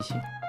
行。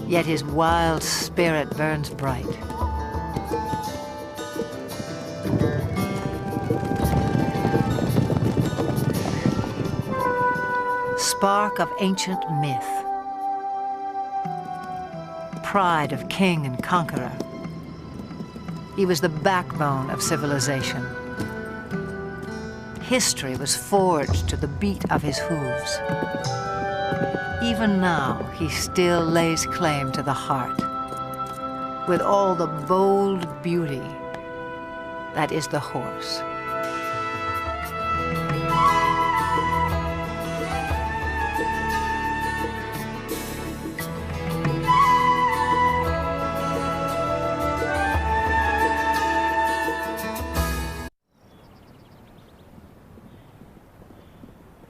Yet his wild spirit burns bright. Spark of ancient myth. Pride of king and conqueror. He was the backbone of civilization. History was forged to the beat of his hooves. Even now, he still lays claim to the heart, with all the bold beauty that is the horse.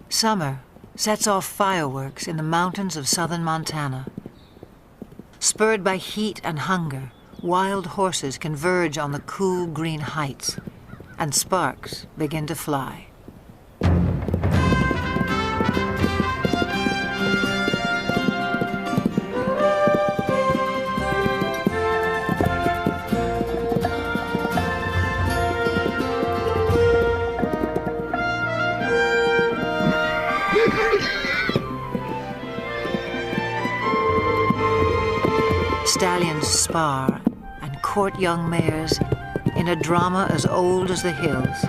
Summer sets off fireworks in the mountains of southern Montana. Spurred by heat and hunger, wild horses converge on the cool green heights, and sparks begin to fly. Stallions spar and court young mares in a drama as old as the hills.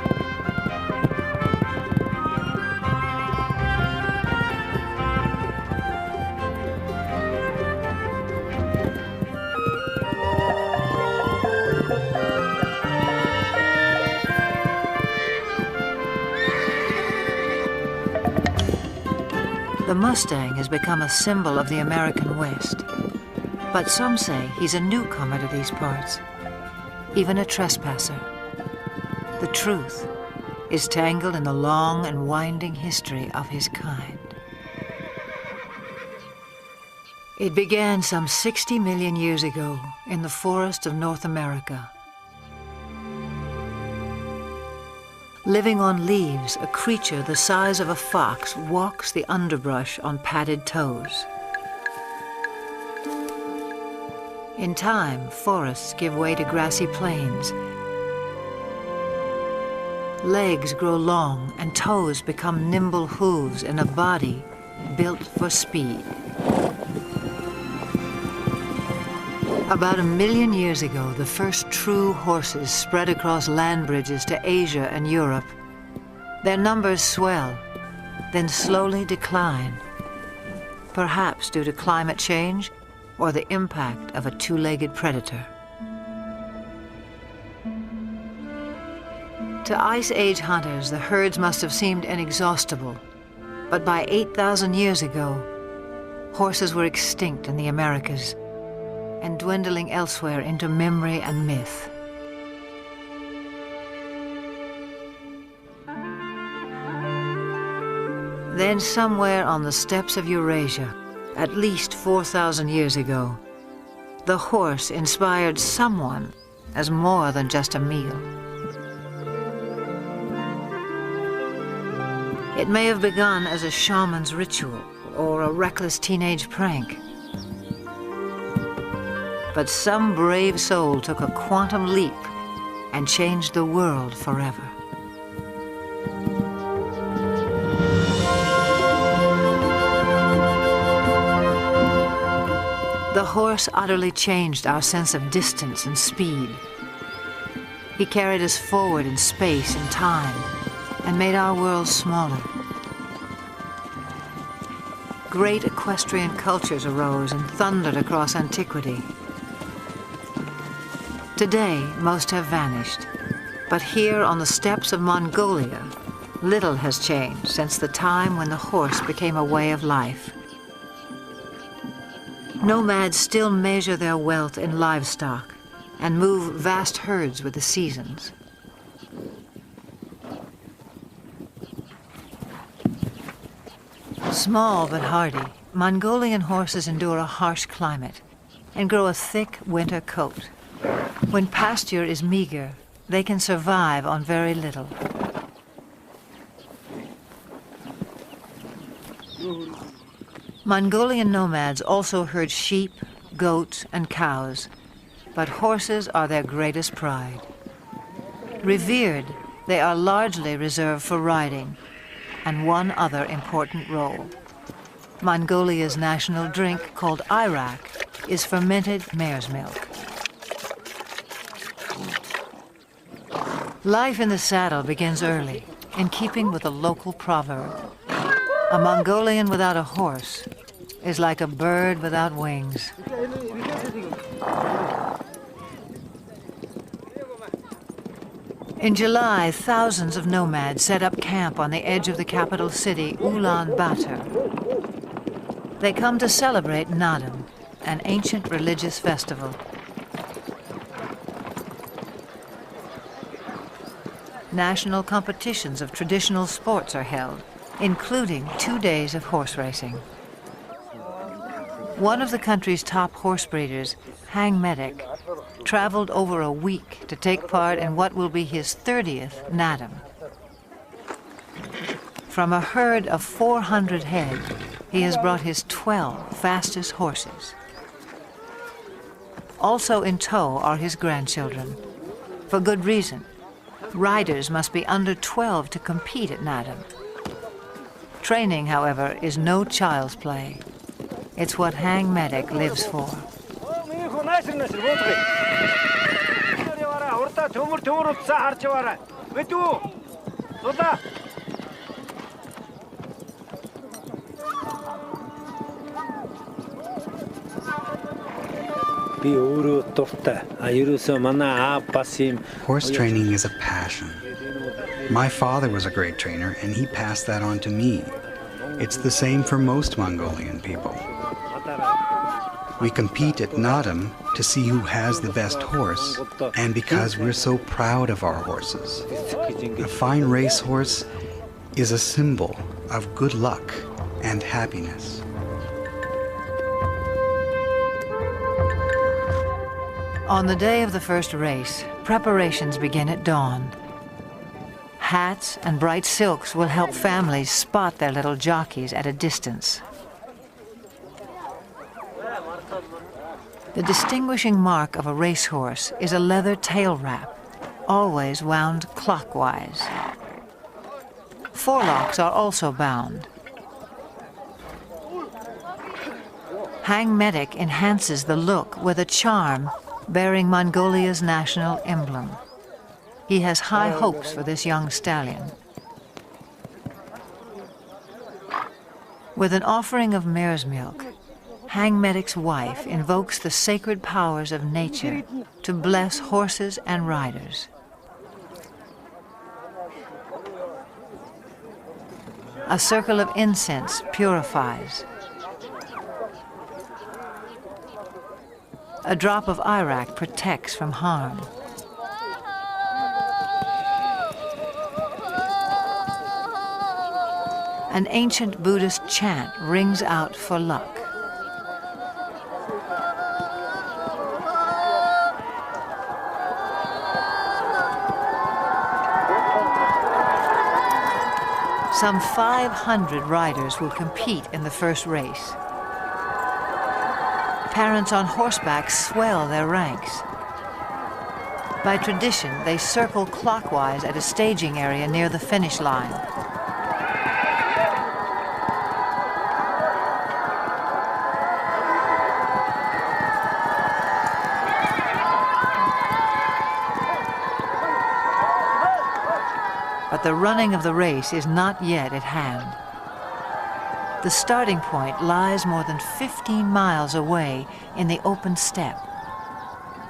The Mustang has become a symbol of the American West. But some say he's a newcomer to these parts, even a trespasser. The truth is tangled in the long and winding history of his kind. It began some 60 million years ago in the forests of North America. Living on leaves, a creature the size of a fox walks the underbrush on padded toes. In time, forests give way to grassy plains. Legs grow long and toes become nimble hooves in a body built for speed. About 1 million years ago, the first true horses spread across land bridges to Asia and Europe. Their numbers swell, then slowly decline, perhaps due to climate change or the impact of a two-legged predator. To Ice Age hunters, the herds must have seemed inexhaustible, but by 8,000 years ago, horses were extinct in the Americas and dwindling elsewhere into memory and myth. Then somewhere on the steppes of Eurasia, at least 4,000 years ago, the horse inspired someone as more than just a meal. It may have begun as a shaman's ritual or a reckless teenage prank. But some brave soul took a quantum leap and changed the world forever. The horse utterly changed our sense of distance and speed. He carried us forward in space and time and made our world smaller. Great equestrian cultures arose and thundered across antiquity. Today, most have vanished, but here on the steppes of Mongolia, little has changed since the time when the horse became a way of life. Nomads still measure their wealth in livestock and move vast herds with the seasons. Small but hardy, Mongolian horses endure a harsh climate and grow a thick winter coat. When pasture is meager, they can survive on very little. Mongolian nomads also herd sheep, goats, and cows, but horses are their greatest pride. Revered, they are largely reserved for riding and one other important role. Mongolia's national drink, called Irak, is fermented mare's milk. Life in the saddle begins early, in keeping with a local proverb. A Mongolian without a horse is like a bird without wings. In July, thousands of nomads set up camp on the edge of the capital city, Ulaanbaatar. They come to celebrate Naadam, an ancient religious festival. National competitions of traditional sports are held, including 2 days of horse racing. One of the country's top horse breeders, Magnifique, traveled over a week to take part in what will be his 30th Naadam. From a herd of 400 head, he has brought his 12 fastest horses. Also in tow are his grandchildren. For good reason. Riders must be under 12 to compete at Naadam. Training, however, is no child's play. It's what Magnifique lives for. Horse training is a passion. My father was a great trainer, and he passed that on to me. It's the same for most Mongolian people. We compete at Naadam to see who has the best horse, and because we're so proud of our horses. A fine racehorse is a symbol of good luck and happiness. On the day of the first race, preparations begin at dawn. Hats and bright silks will help families spot their little jockeys at a distance. The distinguishing mark of a racehorse is a leather tail wrap, always wound clockwise. Forelocks are also bound. Magnifique enhances the look with a charm bearing Mongolia's national emblem. He has high hopes for this young stallion. With an offering of mare's milk, Magnifique's wife invokes the sacred powers of nature to bless horses and riders. A circle of incense purifies. A drop of Irak protects from harm. An ancient Buddhist chant rings out for luck. Some 500 riders will compete in the first race. Parents on horseback swell their ranks. By tradition, they circle clockwise at a staging area near the finish line. But the running of the race is not yet at hand. The starting point lies more than 15 miles away in the open steppe.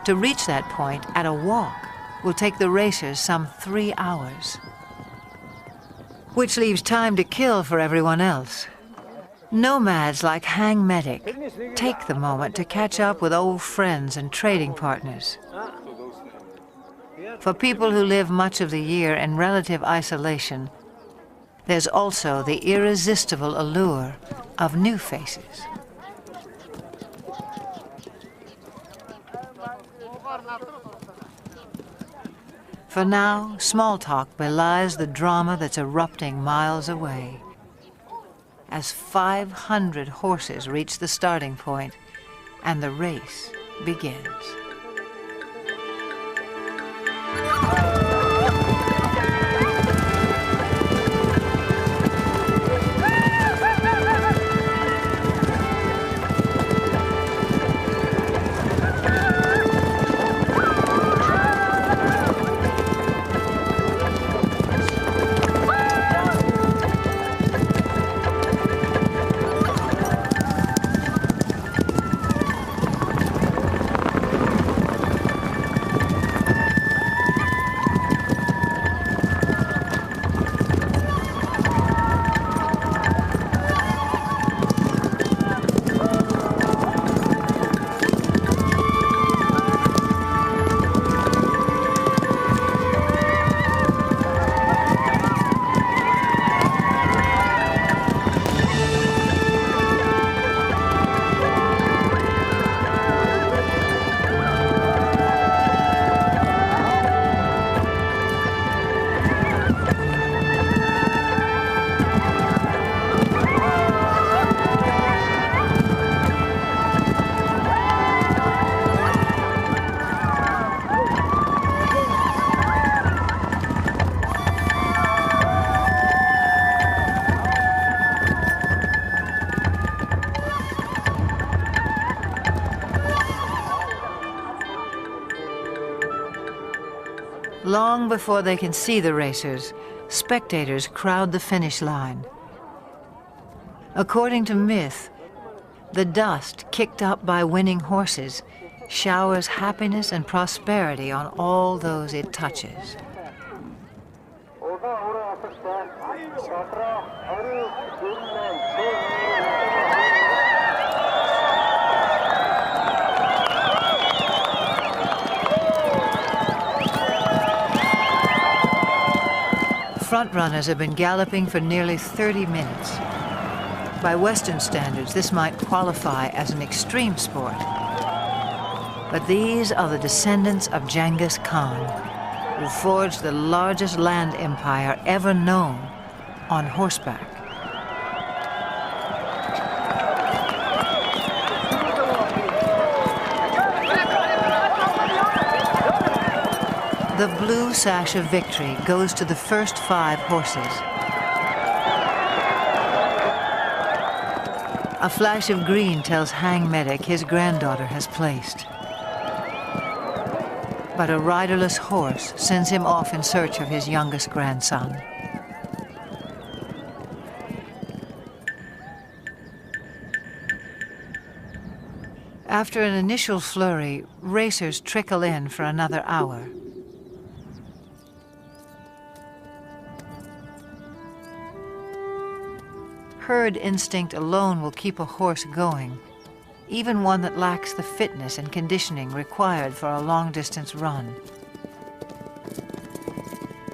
To reach that point at a walk will take the racers some 3 hours, which leaves time to kill for everyone else. Nomads like Hang Medic take the moment to catch up with old friends and trading partners. For people who live much of the year in relative isolation, there's also the irresistible allure of new faces. For now, small talk belies the drama that's erupting miles away. As 500 horses reach the starting point and the race begins. Long before they can see the racers, spectators crowd the finish line. According to myth, the dust kicked up by winning horses showers happiness and prosperity on all those it touches. Frontrunners have been galloping for nearly 30 minutes. By Western standards, this might qualify as an extreme sport. But these are the descendants of Genghis Khan, who forged the largest land empire ever known on horseback. The blue sash of victory goes to the first 5 horses. A flash of green tells Hang Medic his granddaughter has placed. But a riderless horse sends him off in search of his youngest grandson. After an initial flurry, racers trickle in for another hour. Herd instinct alone will keep a horse going, even one that lacks the fitness and conditioning required for a long-distance run.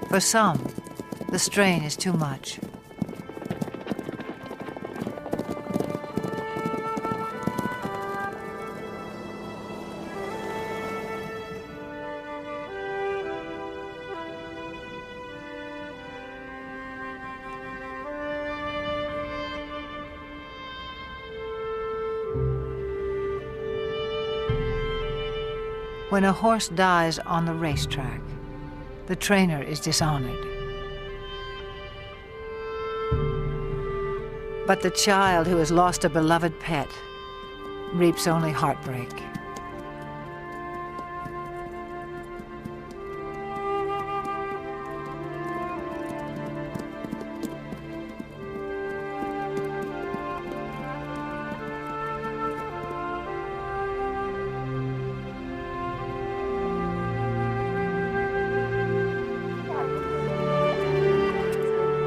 For some, the strain is too much. When a horse dies on the racetrack, the trainer is dishonored. But the child who has lost a beloved pet reaps only heartbreak.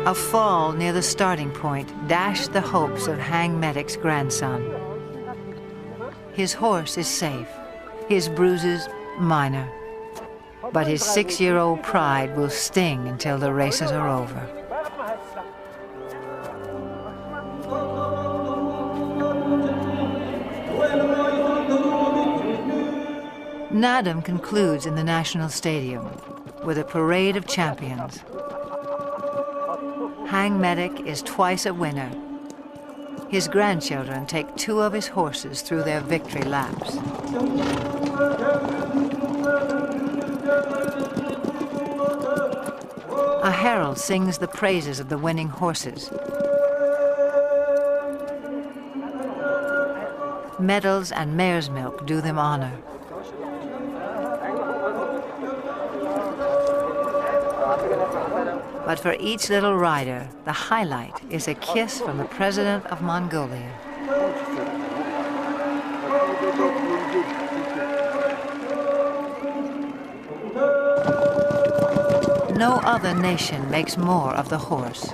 A fall near the starting point dashed the hopes of Hang Medic's grandson. His horse is safe, his bruises minor, but his 6-year-old pride will sting until the races are over. Nadam concludes in the National Stadium with a parade of champions. Hang Medic is twice a winner. His grandchildren take 2 of his horses through their victory laps. A herald sings the praises of the winning horses. Medals and mare's milk do them honor. But for each little rider, the highlight is a kiss from the president of Mongolia. No other nation makes more of the horse.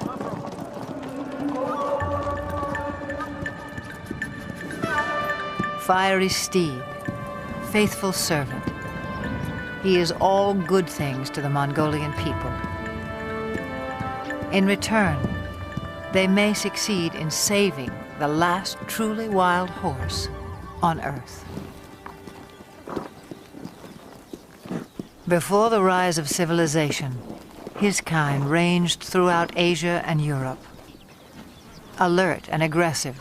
Fiery steed, faithful servant. He is all good things to the Mongolian people. In return, they may succeed in saving the last truly wild horse on Earth. Before the rise of civilization, his kind ranged throughout Asia and Europe. Alert and aggressive,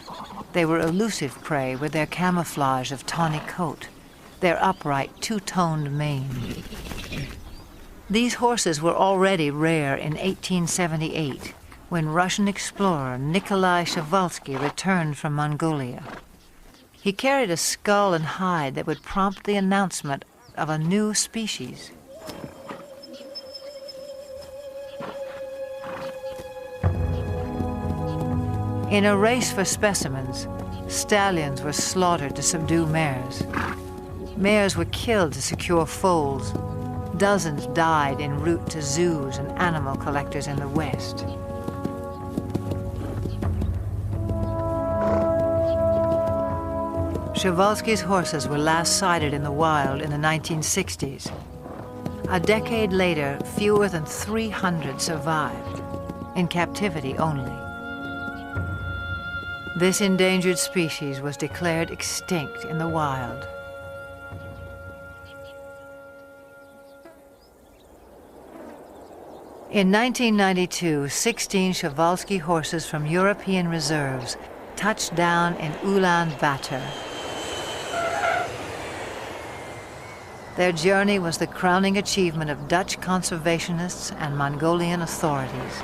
they were elusive prey with their camouflage of tawny coat, their upright two-toned mane. These horses were already rare in 1878, when Russian explorer Nikolai Przewalski returned from Mongolia. He carried a skull and hide that would prompt the announcement of a new species. In a race for specimens, stallions were slaughtered to subdue mares. Mares were killed to secure foals. Dozens died en route to zoos and animal collectors in the West. Przewalski's horses were last sighted in the wild in the 1960s. A decade later, fewer than 300 survived, in captivity only. This endangered species was declared extinct in the wild. In 1992, 16 Przewalski horses from European reserves touched down in Ulaanbaatar. Their journey was the crowning achievement of Dutch conservationists and Mongolian authorities.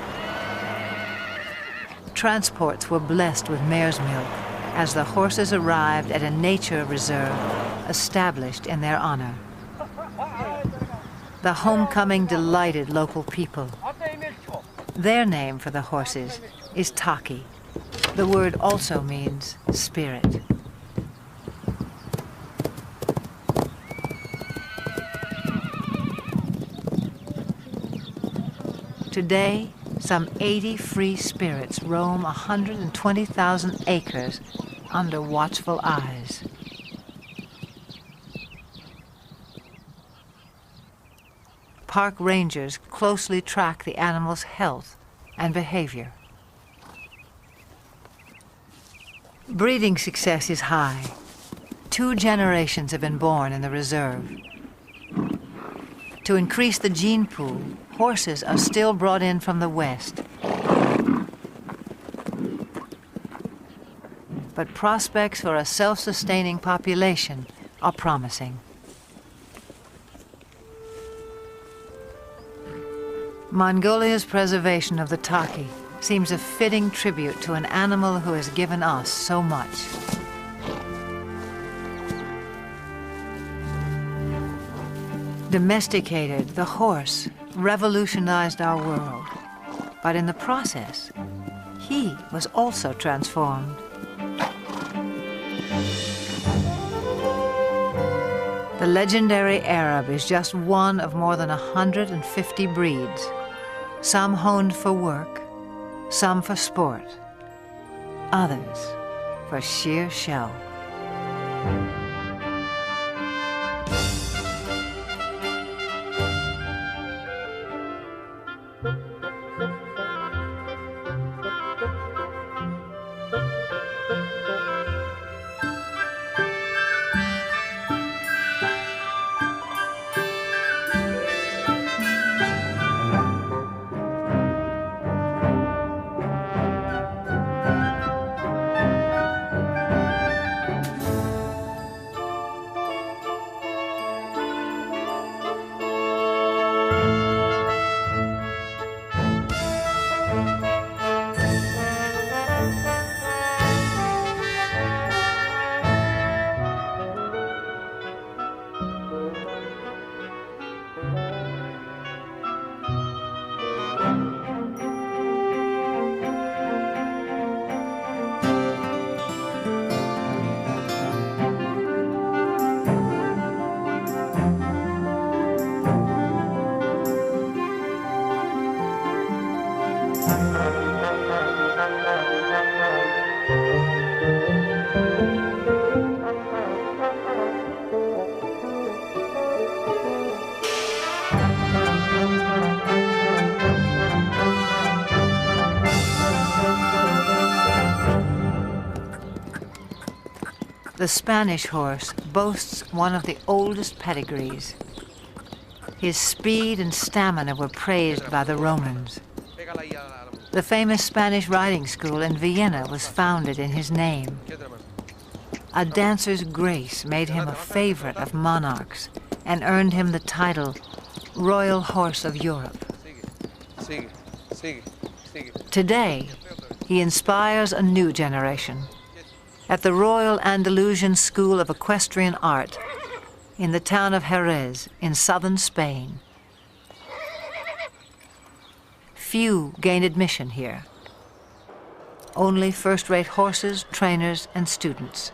Transports were blessed with mare's milk as the horses arrived at a nature reserve established in their honor. The homecoming delighted local people. Their name for the horses is Taki. The word also means spirit. Today, some 80 free spirits roam 120,000 acres under watchful eyes. Park rangers closely track the animal's health and behavior. Breeding success is high. 2 generations have been born in the reserve. To increase the gene pool, horses are still brought in from the West. But prospects for a self-sustaining population are promising. Mongolia's preservation of the taki seems a fitting tribute to an animal who has given us so much. Domesticated, the horse revolutionized our world, but in the process, he was also transformed. The legendary Arab is just one of more than 150 breeds, some honed for work, some for sport, others for sheer show. The Spanish horse boasts one of the oldest pedigrees. His speed and stamina were praised by the Romans. The famous Spanish riding school in Vienna was founded in his name. A dancer's grace made him a favorite of monarchs and earned him the title Royal Horse of Europe. Today, he inspires a new generation. At the Royal Andalusian School of Equestrian Art in the town of Jerez in southern Spain. Few gain admission here. Only first-rate horses, trainers, and students.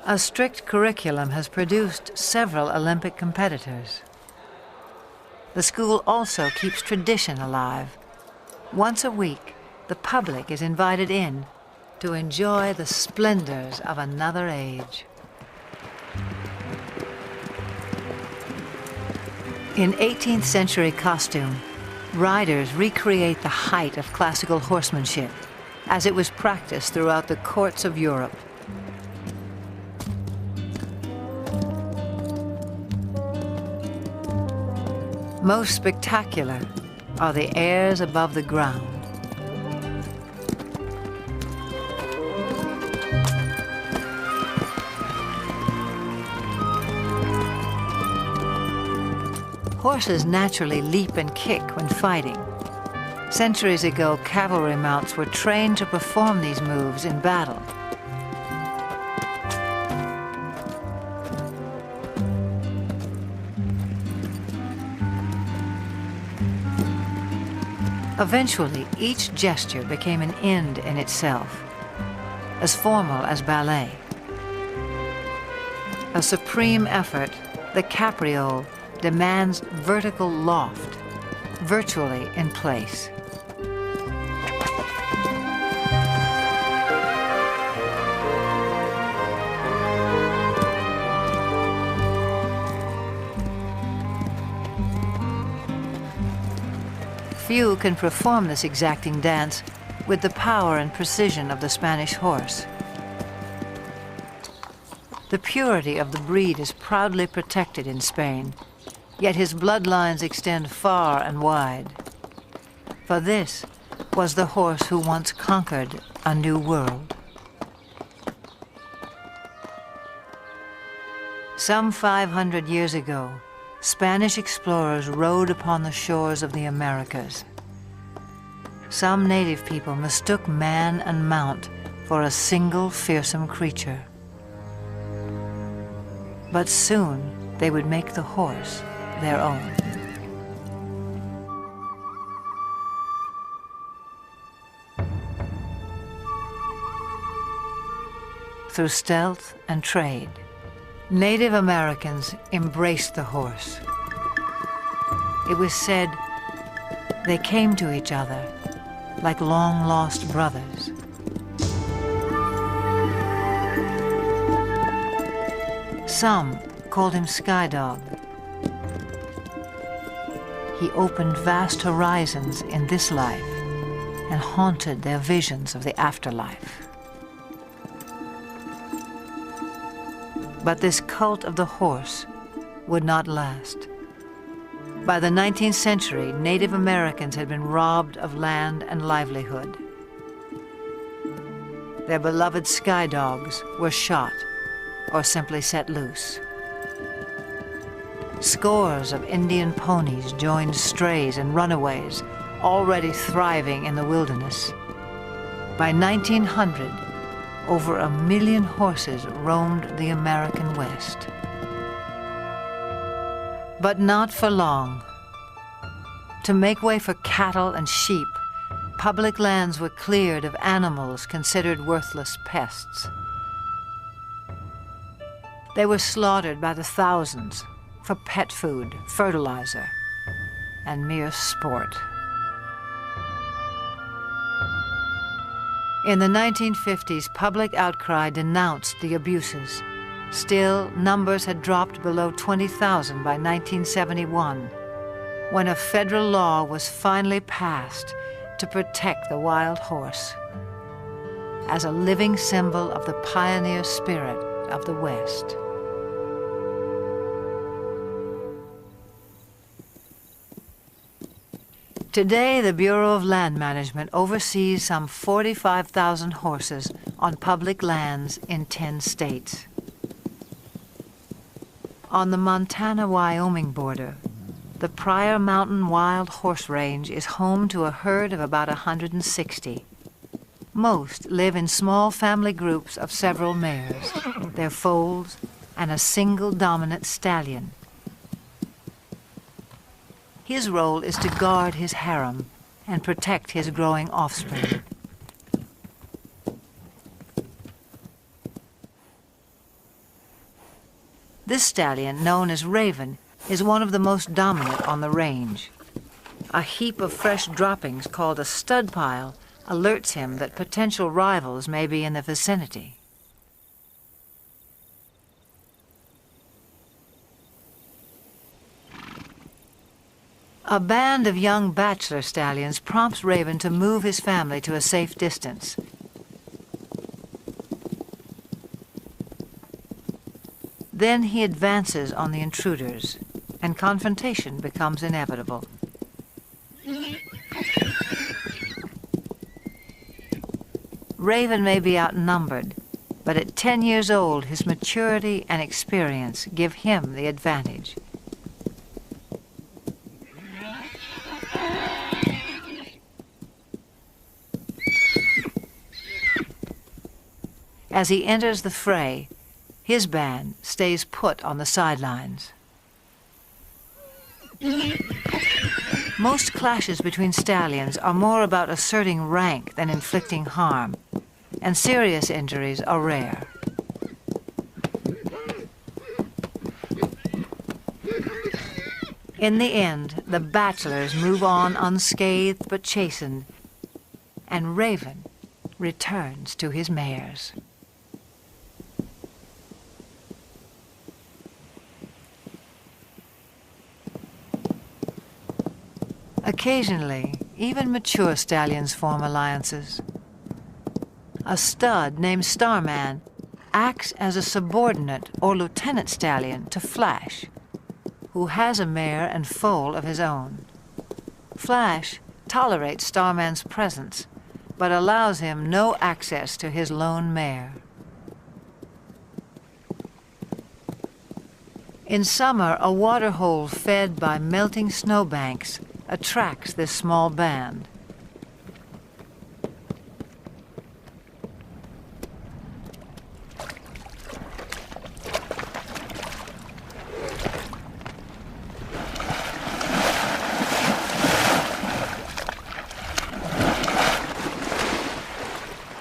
A strict curriculum has produced several Olympic competitors. The school also keeps tradition alive. Once a week, the public is invited in to enjoy the splendors of another age. In 18th century costume, riders recreate the height of classical horsemanship as it was practiced throughout the courts of Europe. Most spectacular are the airs above the ground. Horses naturally leap and kick when fighting. Centuries ago, cavalry mounts were trained to perform these moves in battle. Eventually, each gesture became an end in itself, as formal as ballet. A supreme effort, the capriole demands vertical loft, virtually in place. Few can perform this exacting dance with the power and precision of the Spanish horse. The purity of the breed is proudly protected in Spain, yet his bloodlines extend far and wide. For this was the horse who once conquered a new world. Some 500 years ago, Spanish explorers rode upon the shores of the Americas. Some native people mistook man and mount for a single fearsome creature. But soon they would make the horse their own. Through stealth and trade, Native Americans embraced the horse. It was said they came to each other like long-lost brothers. Some called him Sky Dog. He opened vast horizons in this life and haunted their visions of the afterlife. But this cult of the horse would not last. By the 19th century, Native Americans had been robbed of land and livelihood. Their beloved sky dogs were shot or simply set loose. Scores of Indian ponies joined strays and runaways, already thriving in the wilderness. By 1900, over 1 million horses roamed the American West. But not for long. To make way for cattle and sheep, public lands were cleared of animals considered worthless pests. They were slaughtered by the thousands for pet food, fertilizer, and mere sport. In the 1950s, public outcry denounced the abuses. Still, numbers had dropped below 20,000 by 1971, when a federal law was finally passed to protect the wild horse as a living symbol of the pioneer spirit of the West. Today, the Bureau of Land Management oversees some 45,000 horses on public lands in 10 states. On the Montana-Wyoming border, the Pryor Mountain Wild Horse Range is home to a herd of about 160. Most live in small family groups of several mares, their foals, and a single dominant stallion. His role is to guard his harem and protect his growing offspring. This stallion, known as Raven, is one of the most dominant on the range. A heap of fresh droppings called a stud pile alerts him that potential rivals may be in the vicinity. A band of young bachelor stallions prompts Raven to move his family to a safe distance. Then he advances on the intruders, and confrontation becomes inevitable. Raven may be outnumbered, but at 10 years old, his maturity and experience give him the advantage. As he enters the fray, his band stays put on the sidelines. Most clashes between stallions are more about asserting rank than inflicting harm, and serious injuries are rare. In the end, the bachelors move on unscathed but chastened, and Raven returns to his mares. Occasionally, even mature stallions form alliances. A stud named Starman acts as a subordinate or lieutenant stallion to Flash, who has a mare and foal of his own. Flash tolerates Starman's presence, but allows him no access to his lone mare. In summer, a waterhole fed by melting snowbanks attracts this small band.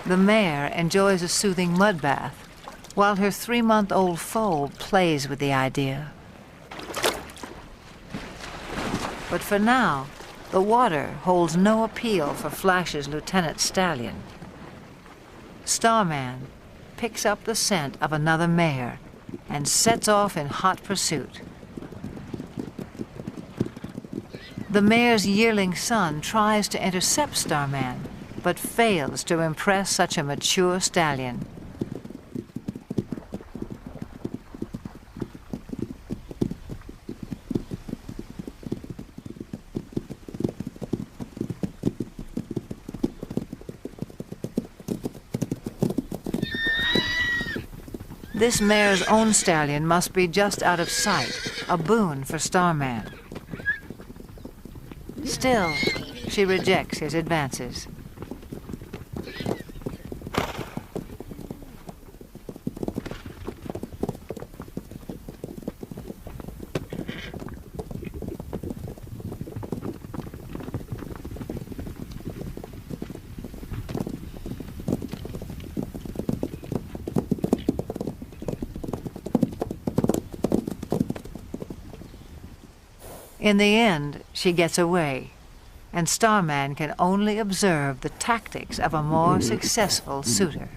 The mare enjoys a soothing mud bath, while her 3-month-old foal plays with the idea. But for now, the water holds no appeal for Flash's lieutenant stallion. Starman picks up the scent of another mare and sets off in hot pursuit. The mare's yearling son tries to intercept Starman, but fails to impress such a mature stallion. This mare's own stallion must be just out of sight, a boon for Starman. Still, she rejects his advances. In the end, she gets away, and Starman can only observe the tactics of a more successful suitor.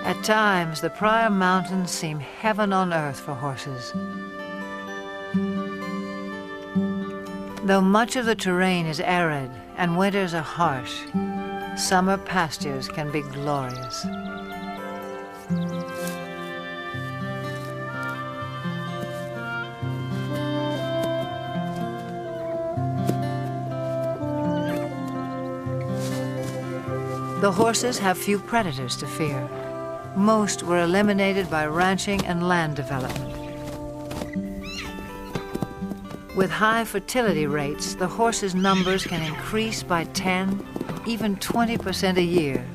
At times, the Pryor Mountains seem heaven on earth for horses. Though much of the terrain is arid and winters are harsh, summer pastures can be glorious. The horses have few predators to fear. Most were eliminated by ranching and land development. With high fertility rates, the horses' numbers can increase by 10, even 20% a year.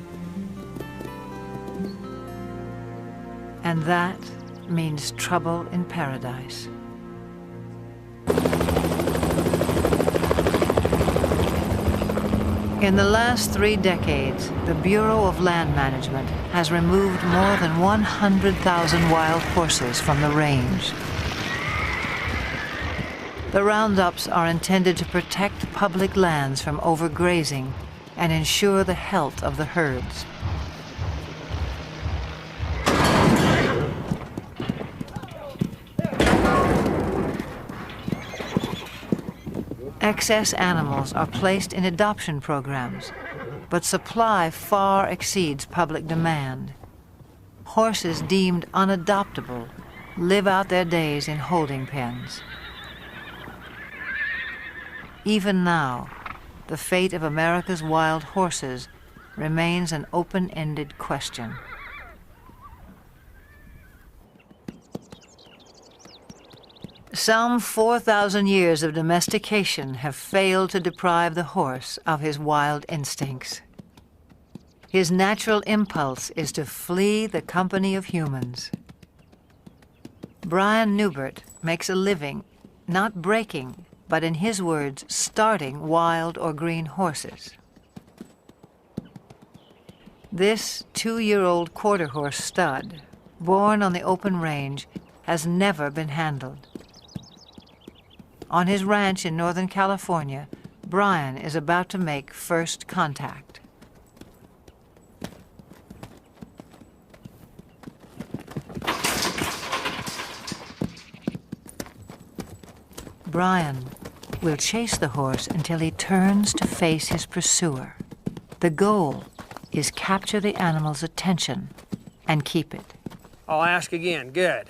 And that means trouble in paradise. In the last 3 decades, the Bureau of Land Management has removed more than 100,000 wild horses from the range. The roundups are intended to protect public lands from overgrazing and ensure the health of the herds. Excess animals are placed in adoption programs, but supply far exceeds public demand. Horses deemed unadoptable live out their days in holding pens. Even now, the fate of America's wild horses remains an open-ended question. Some 4,000 years of domestication have failed to deprive the horse of his wild instincts. His natural impulse is to flee the company of humans. Brian Newbert makes a living not breaking, but in his words, starting wild or green horses. This 2-year-old quarter horse stud, born on the open range, has never been handled. On his ranch in Northern California, Brian is about to make first contact. Brian will chase the horse until he turns to face his pursuer. The goal is capture the animal's attention and keep it. I'll ask again. Good.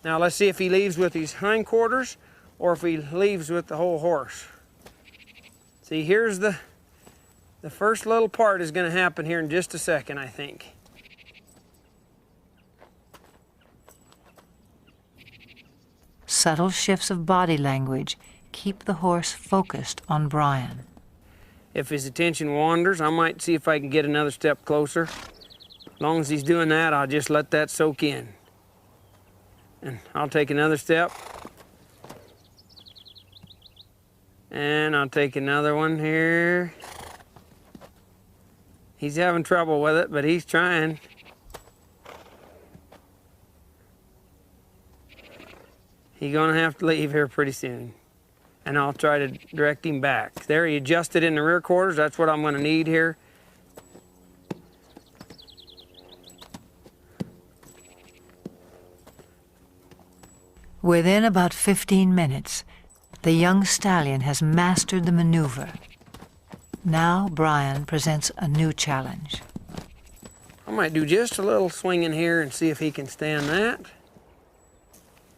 Now let's see if he leaves with his hindquarters or if he leaves with the whole horse. See, here's the The first little part is going to happen here in just a second, I think. Subtle shifts of body language keep the horse focused on Brian. If his attention wanders, I might see if I can get another step closer. As long as he's doing that, I'll just let that soak in. And I'll take another step. And I'll take another one here. He's having trouble with it, but he's trying. He's gonna have to leave here pretty soon. And I'll try to direct him back. There, he adjusted in the rear quarters. That's what I'm gonna need here. Within about 15 minutes, the young stallion has mastered the maneuver. Now Brian presents a new challenge. I might do just a little swinging here and see if he can stand that.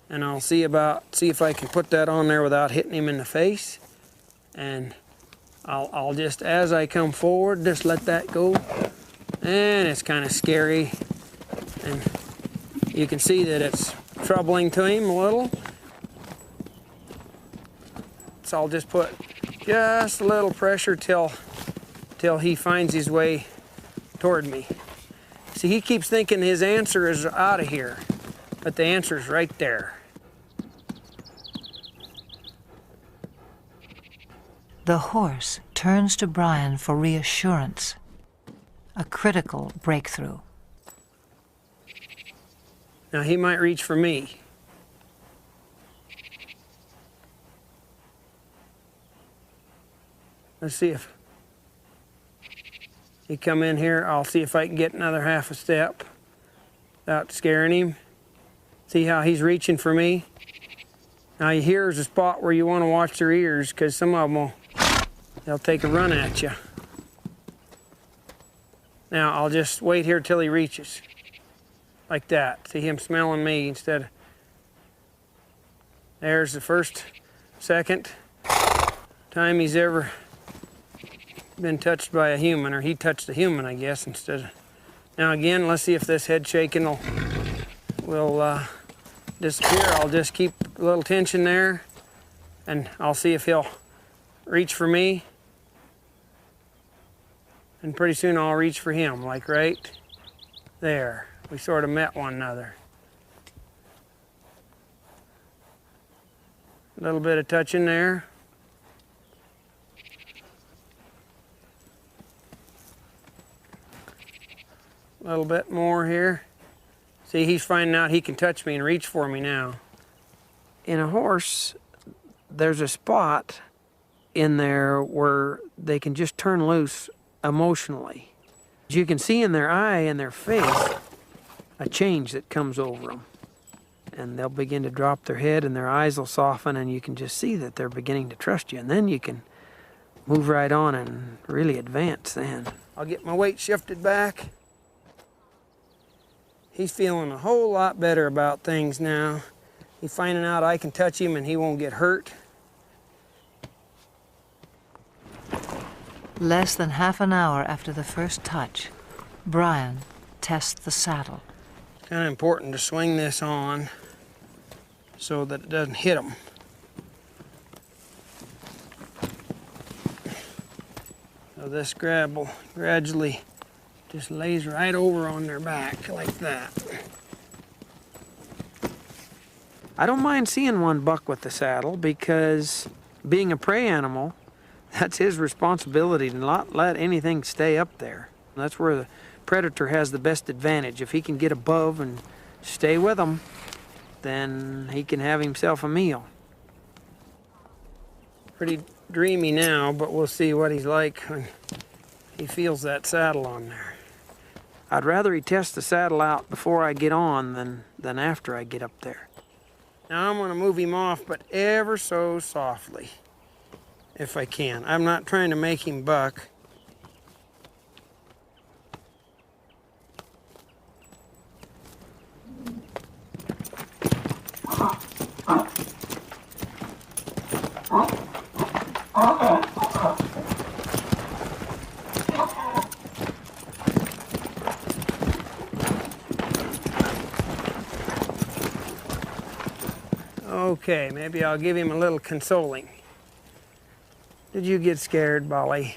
And I'll see if I can put that on there without hitting him in the face. And I'll just, as I come forward, just let that go. And it's kind of scary. And you can see that it's troubling to him a little. So I'll just put just a little pressure till he finds his way toward me. See, he keeps thinking his answer is out of here, but the answer's right there. The horse turns to Brian for reassurance, a critical breakthrough. Now he might reach for me. Let's see if he come in here. I'll see if I can get another half a step without scaring him. See how he's reaching for me? Now here's a spot where you want to watch their ears, because some of them they'll take a run at you. Now I'll just wait here till he reaches. Like that. See him smelling me instead of... There's the first, second time he's ever been touched by a human, or he touched a human, I guess, instead of... Now again, let's see if this head shaking will disappear. I'll just keep a little tension there, and I'll see if he'll reach for me. And pretty soon I'll reach for him, like right there. We sort of met one another. A little bit of touching there. A little bit more here. See, he's finding out he can touch me and reach for me now. In a horse, there's a spot in there where they can just turn loose emotionally. You can see in their eye and their face a change that comes over them. And they'll begin to drop their head and their eyes will soften, and you can just see that they're beginning to trust you. And then you can move right on and really advance then. I'll get my weight shifted back. He's feeling a whole lot better about things now. He's finding out I can touch him and he won't get hurt. Less than half an hour after the first touch, Brian tests the saddle. Kind of important to swing this on so that it doesn't hit him. So this grab will gradually just lays right over on their back like that. I don't mind seeing one buck with the saddle, because being a prey animal, that's his responsibility to not let anything stay up there. That's where the predator has the best advantage. If he can get above and stay with them, then he can have himself a meal. Pretty dreamy now, but we'll see what he's like when he feels that saddle on there. I'd rather he test the saddle out before I get on than after I get up there. Now I'm gonna move him off, but ever so softly, if I can. I'm not trying to make him buck. Okay, maybe I'll give him a little consoling. Did you get scared, Bolly?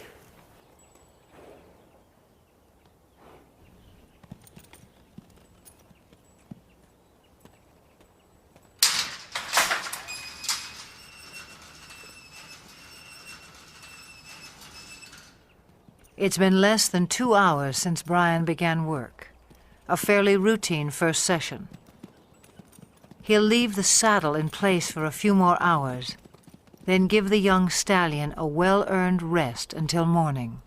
It's been less than 2 hours since Brian began work, a fairly routine first session. He'll leave the saddle in place for a few more hours, then give the young stallion a well-earned rest until morning.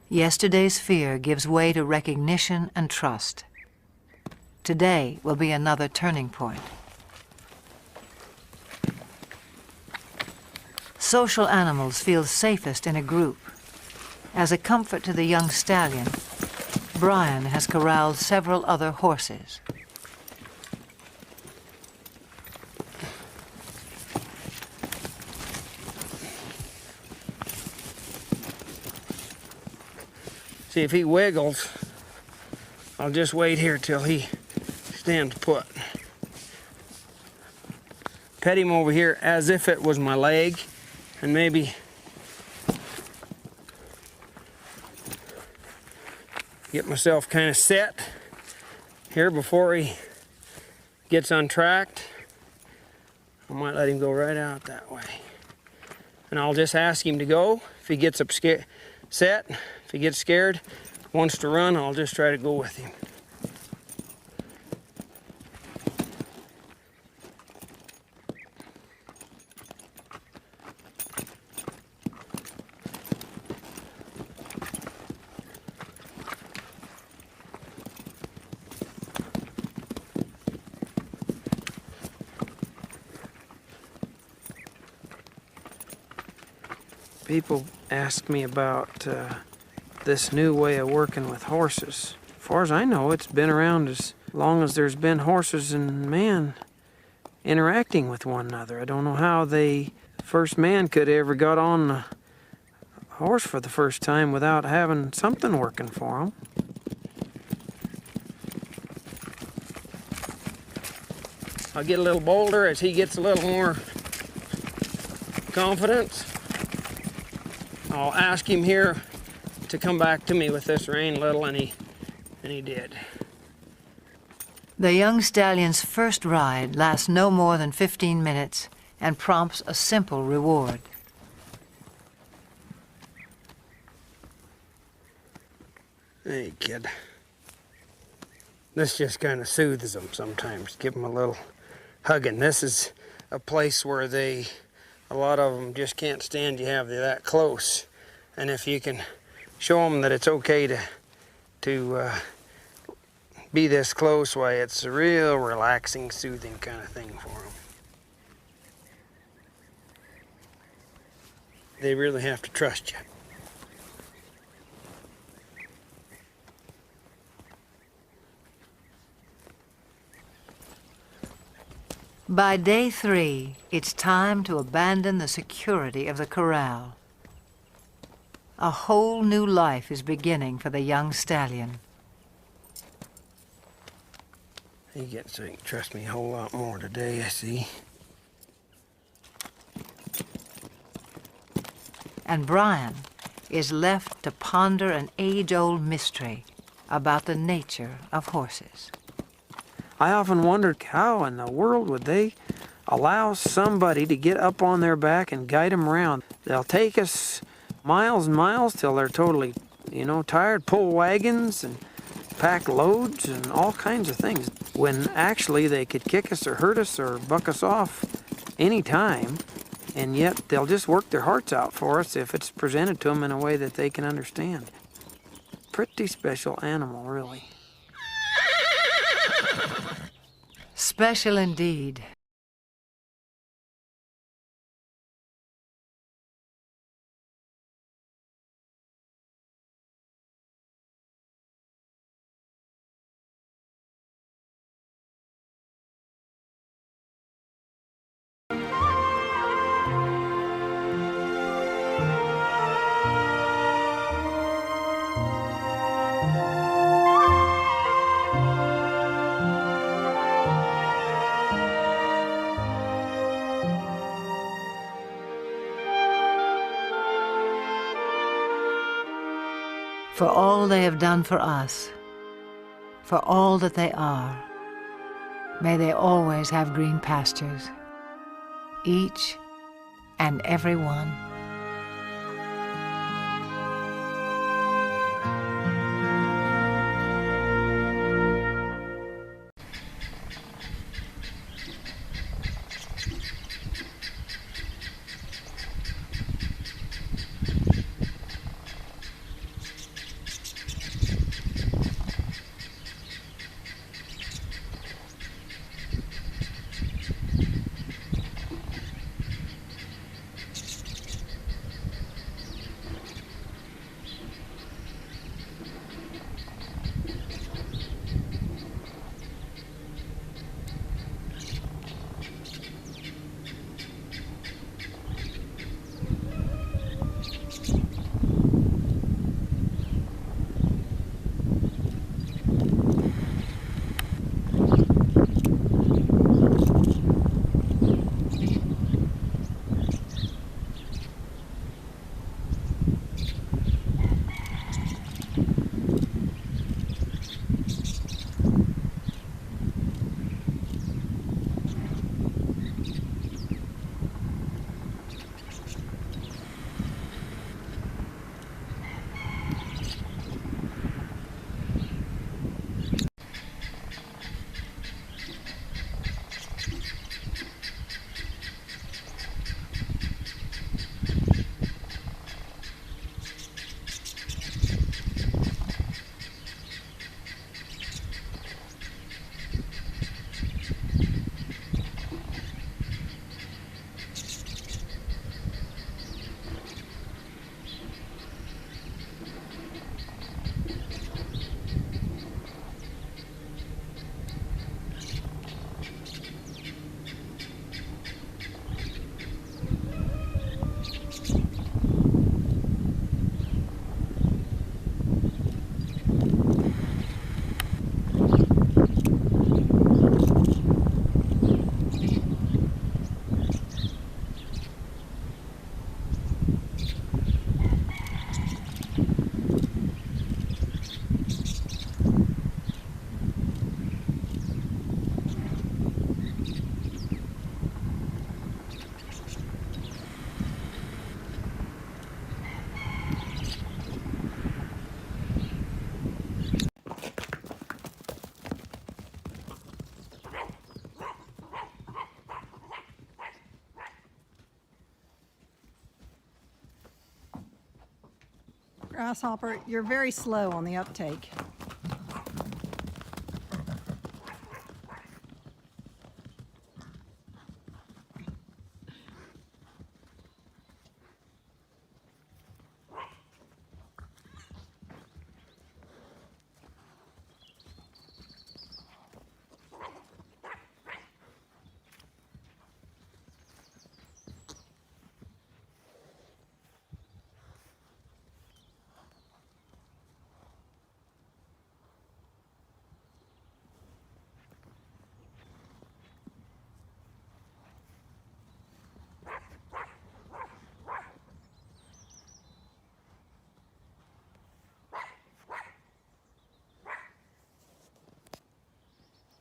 Yesterday's fear gives way to recognition and trust. Today will be another turning point. Social animals feel safest in a group. As a comfort to the young stallion, Brian has corralled several other horses. See, if he wiggles, I'll just wait here till he stands put. Pet him over here as if it was my leg, and maybe get myself kind of set here before he gets untracked. I might let him go right out that way. And I'll just ask him to go. If he gets up set, if he gets scared, wants to run, I'll just try to go with him. People ask me about this new way of working with horses. As far as I know, it's been around as long as there's been horses and man interacting with one another. I don't know how the first man could ever got on a horse for the first time without having something working for him. I'll get a little bolder as he gets a little more confidence. I'll ask him here to come back to me with this rein a little, and he did. The young stallion's first ride lasts no more than 15 minutes and prompts a simple reward. Hey, kid. This just kind of soothes them sometimes. Give them a little hugging. This is a place where a lot of them just can't stand you have you that close. And if you can show them that it's okay to be this close, why, it's a real relaxing, soothing kind of thing for them. They really have to trust you. By day 3, it's time to abandon the security of the corral. A whole new life is beginning for the young stallion. He gets so he can trust me a whole lot more today, I see. And Brian is left to ponder an age-old mystery about the nature of horses. I often wondered how in the world would they allow somebody to get up on their back and guide them around. They'll take us miles and miles till they're totally, tired, pull wagons and pack loads and all kinds of things, when actually they could kick us or hurt us or buck us off any time, and yet they'll just work their hearts out for us if it's presented to them in a way that they can understand. Pretty special animal, really. Special indeed. For all they have done for us, for all that they are, may they always have green pastures, each and every one. Grasshopper, you're very slow on the uptake.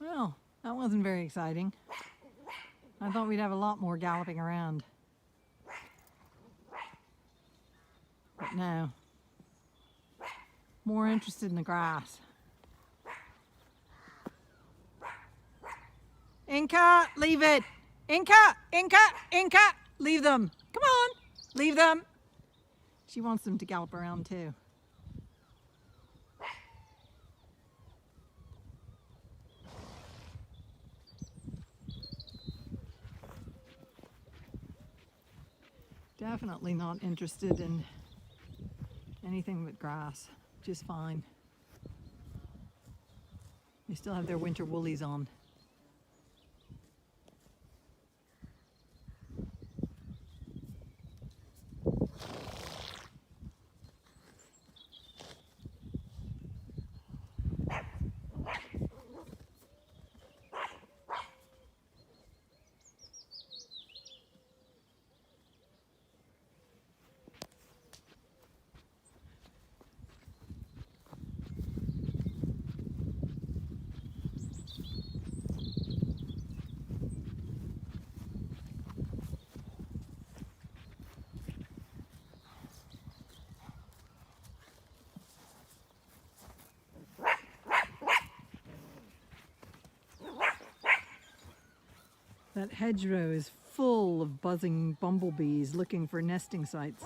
Well, that wasn't very exciting. I thought we'd have a lot more galloping around. But no. More interested in the grass. Inca, leave it! Inca! Inca! Inca! Leave them! Come on! Leave them! She wants them to gallop around too. Definitely not interested in anything but grass. Just fine. They still have their winter woolies on. That hedgerow is full of buzzing bumblebees looking for nesting sites.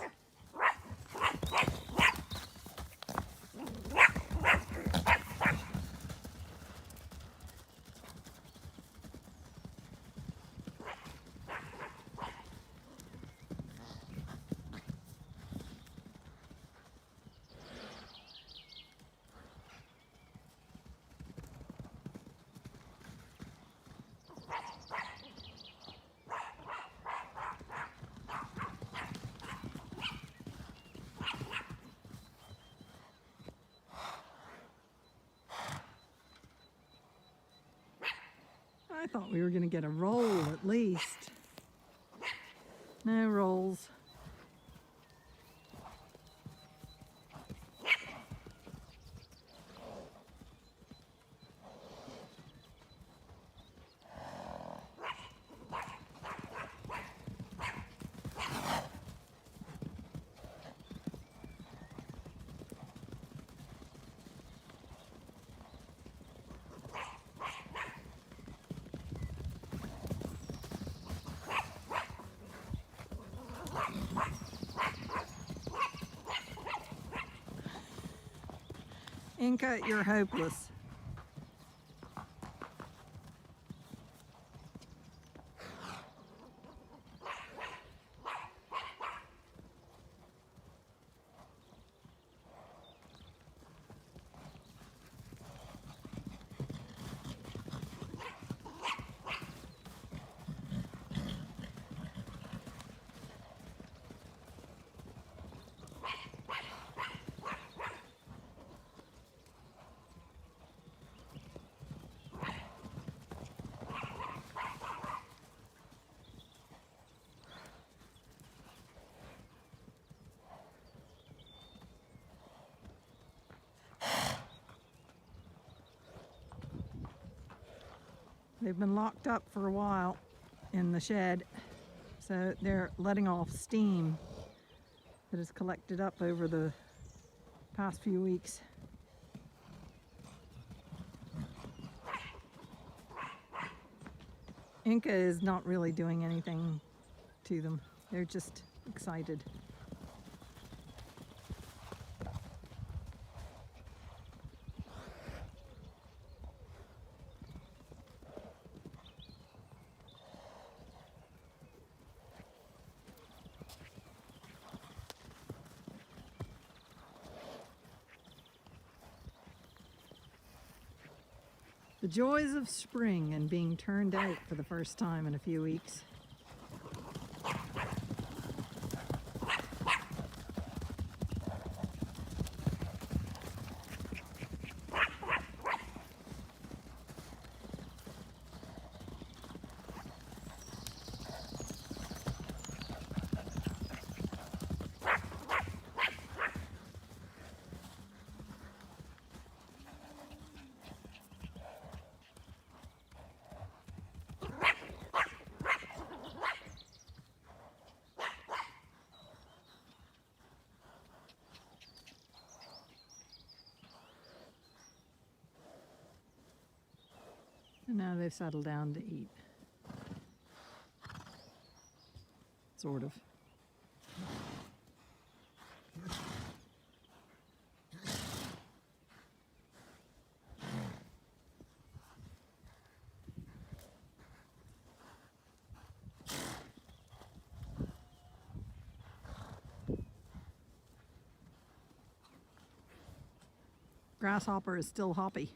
I thought we were going to get a roll at least. No rolls. Inca, you're hopeless. They've been locked up for a while in the shed, so they're letting off steam that has collected up over the past few weeks. Inca is not really doing anything to them. They're just excited. The joys of spring and being turned out for the first time in a few weeks. And now they've settled down to eat. Sort of. Grasshopper is still hoppy.